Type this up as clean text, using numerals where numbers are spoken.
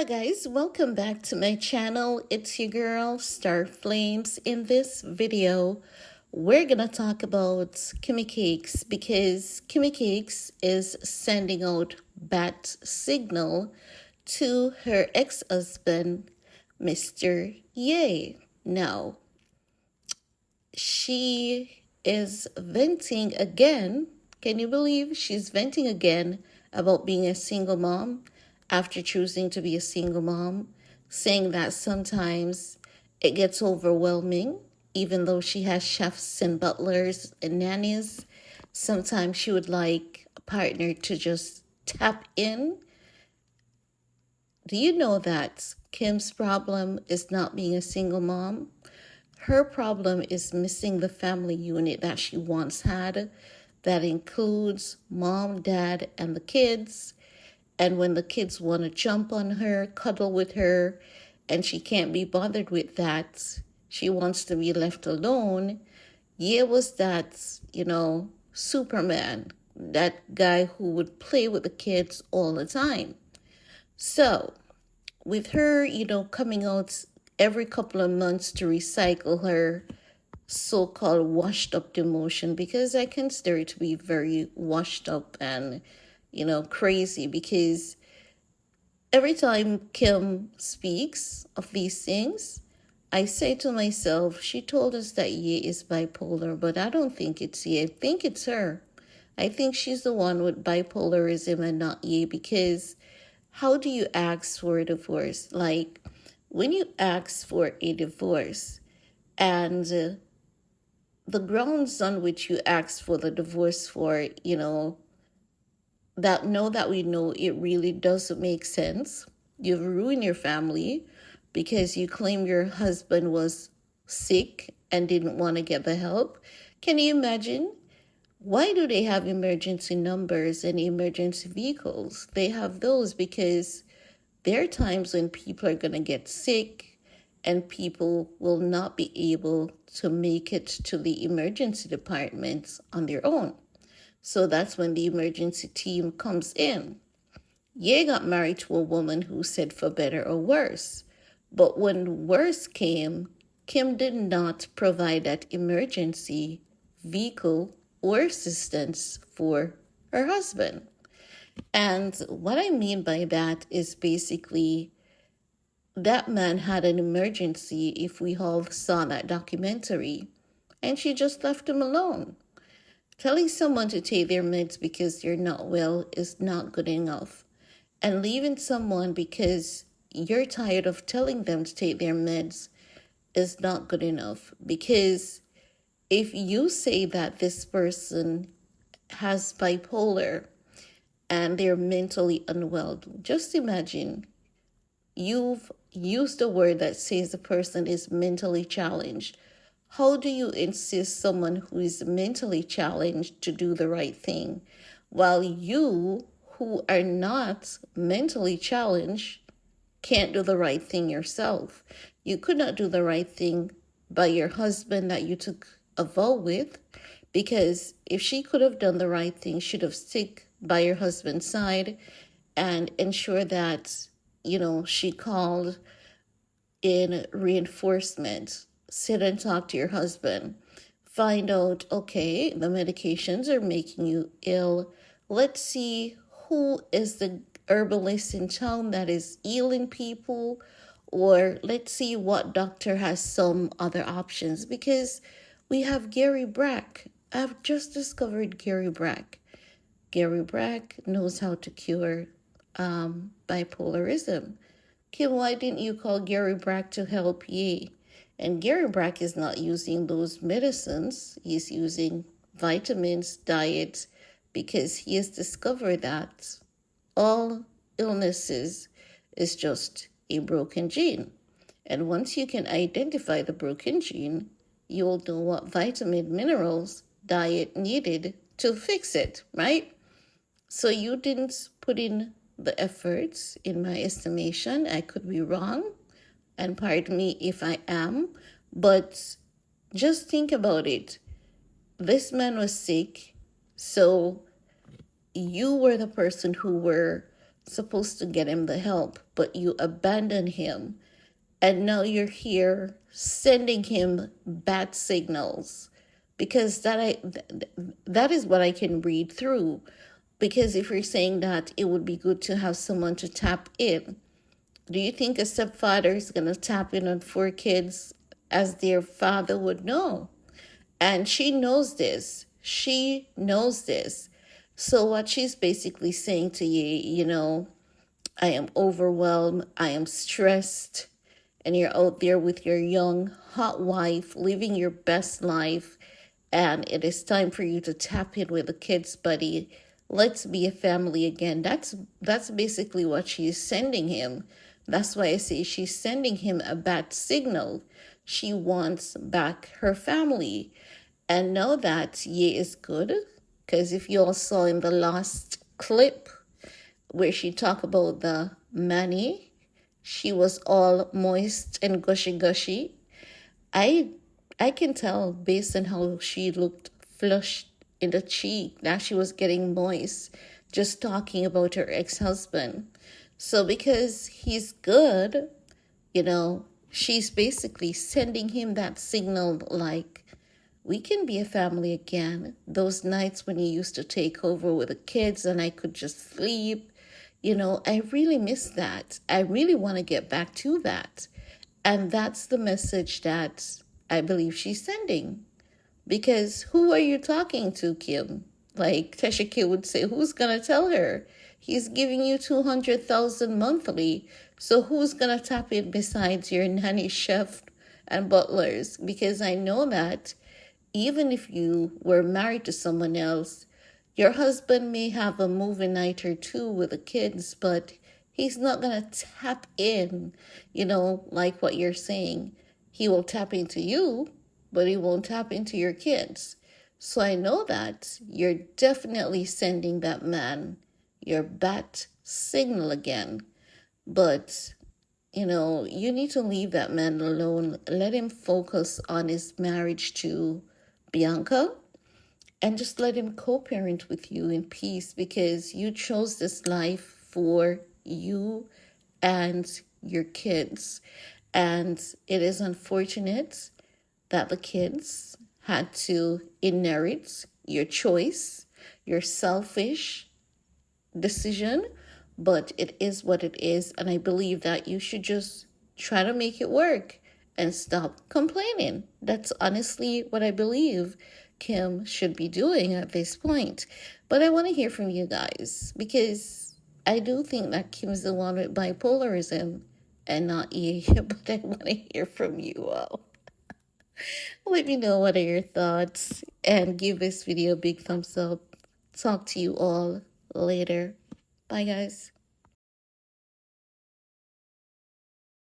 Guys, welcome back to my channel. It's your girl Star Flames. In this video, we're gonna talk about Kimmy Cakes because Kimmy Cakes is sending out bat signal to her ex-husband, Mr. Ye. Now, she is venting again. Can you believe she's venting again about being a single mom after choosing to be a single mom, saying that sometimes it gets overwhelming, even though she has chefs and butlers and nannies. Sometimes she would like a partner to just tap in. Do you know that Kim's problem is not being a single mom? Her problem is missing the family unit that she once had that includes mom, dad, and the kids. And when the kids want to jump on her, cuddle with her, and she can't be bothered with that, she wants to be left alone. Was that, Superman, that guy who would play with the kids all the time. So, with her, coming out every couple of months to recycle her so-called washed up emotion, because I consider it to be very washed up and, crazy, because every time Kim speaks of these things, I say to myself, she told us that Ye is bipolar, but I don't think it's Ye. I think it's her. I think she's the one with bipolarism and not Ye, because how do you ask for a divorce? Like, when you ask for a divorce and the grounds on which you ask for the divorce for, that we know it really doesn't make sense. You've ruined your family because you claim your husband was sick and didn't want to get the help. Can you imagine? Why do they have emergency numbers and emergency vehicles? They have those because there are times when people are going to get sick and people will not be able to make it to the emergency departments on their own. So that's when the emergency team comes in. Ye got married to a woman who said for better or worse. But when worse came, Kim did not provide that emergency vehicle or assistance for her husband. And what I mean by that is basically that man had an emergency, if we all saw that documentary, and she just left him alone. Telling someone to take their meds because they're not well is not good enough. And leaving someone because you're tired of telling them to take their meds is not good enough. Because if you say that this person has bipolar and they're mentally unwell, just imagine you've used a word that says the person is mentally challenged. How do you insist someone who is mentally challenged to do the right thing while you, who are not mentally challenged, can't do the right thing yourself? You could not do the right thing by your husband that you took a vow with, because if she could have done the right thing, she'd have stick by your husband's side and ensure that, she called in reinforcement. Sit and talk to your husband. Find out, okay, the medications are making you ill. Let's see who is the herbalist in town that is healing people, or let's see what doctor has some other options, because we have Gary Brack. I've just discovered Gary Brack. Gary Brack knows how to cure bipolarism. Kim, why didn't you call Gary Brack to help Ye? And Gary Brack is not using those medicines. He's using vitamins, diet, because he has discovered that all illnesses is just a broken gene. And once you can identify the broken gene, you'll know what vitamin, minerals, diet needed to fix it, right? So you didn't put in the efforts, in my estimation. I could be wrong, and pardon me if I am, but just think about it. This man was sick, so you were the person who were supposed to get him the help, but you abandon him. And now you're here sending him bad signals, because that is what I can read through. Because if you're saying that it would be good to have someone to tap in, do you think a stepfather is going to tap in on four kids as their father would know? And she knows this. She knows this. So what she's basically saying to you, I am overwhelmed, I am stressed, and you're out there with your young, hot wife, living your best life, and it is time for you to tap in with the kids, buddy. Let's be a family again. That's basically what she's sending him. That's why I say she's sending him a bad signal. She wants back her family. And know that Ye is good, because if you all saw in the last clip where she talked about the money, she was all moist and gushy. I I can tell based on how she looked flushed in the cheek that she was getting moist just talking about her ex-husband. So because he's good, she's basically sending him that signal like, we can be a family again. Those nights when you used to take over with the kids and I could just sleep, I really miss that. I really want to get back to that. And that's the message that I believe she's sending. Because who are you talking to, Kim? Like Tesha K would say, who's going to tell her? He's giving you 200,000 monthly. So who's going to tap in besides your nanny, chef, and butlers? Because I know that even if you were married to someone else, your husband may have a movie night or two with the kids, but he's not going to tap in, like what you're saying. He will tap into you, but he won't tap into your kids. So I know that you're definitely sending that man your bat signal again. But, you need to leave that man alone. Let him focus on his marriage to Bianca, and just let him co-parent with you in peace, because you chose this life for you and your kids. And it is unfortunate that the kids had to inherit your choice, your selfish decision, but it is what it is. And I believe that you should just try to make it work and stop complaining. That's honestly what I believe Kim should be doing at this point. But I want to hear from you guys, because I do think that Kim's the one with bipolarism and not you. But I want to hear from you all. Let me know what are your thoughts, and give this video a big thumbs up. Talk to you all later. Bye, guys.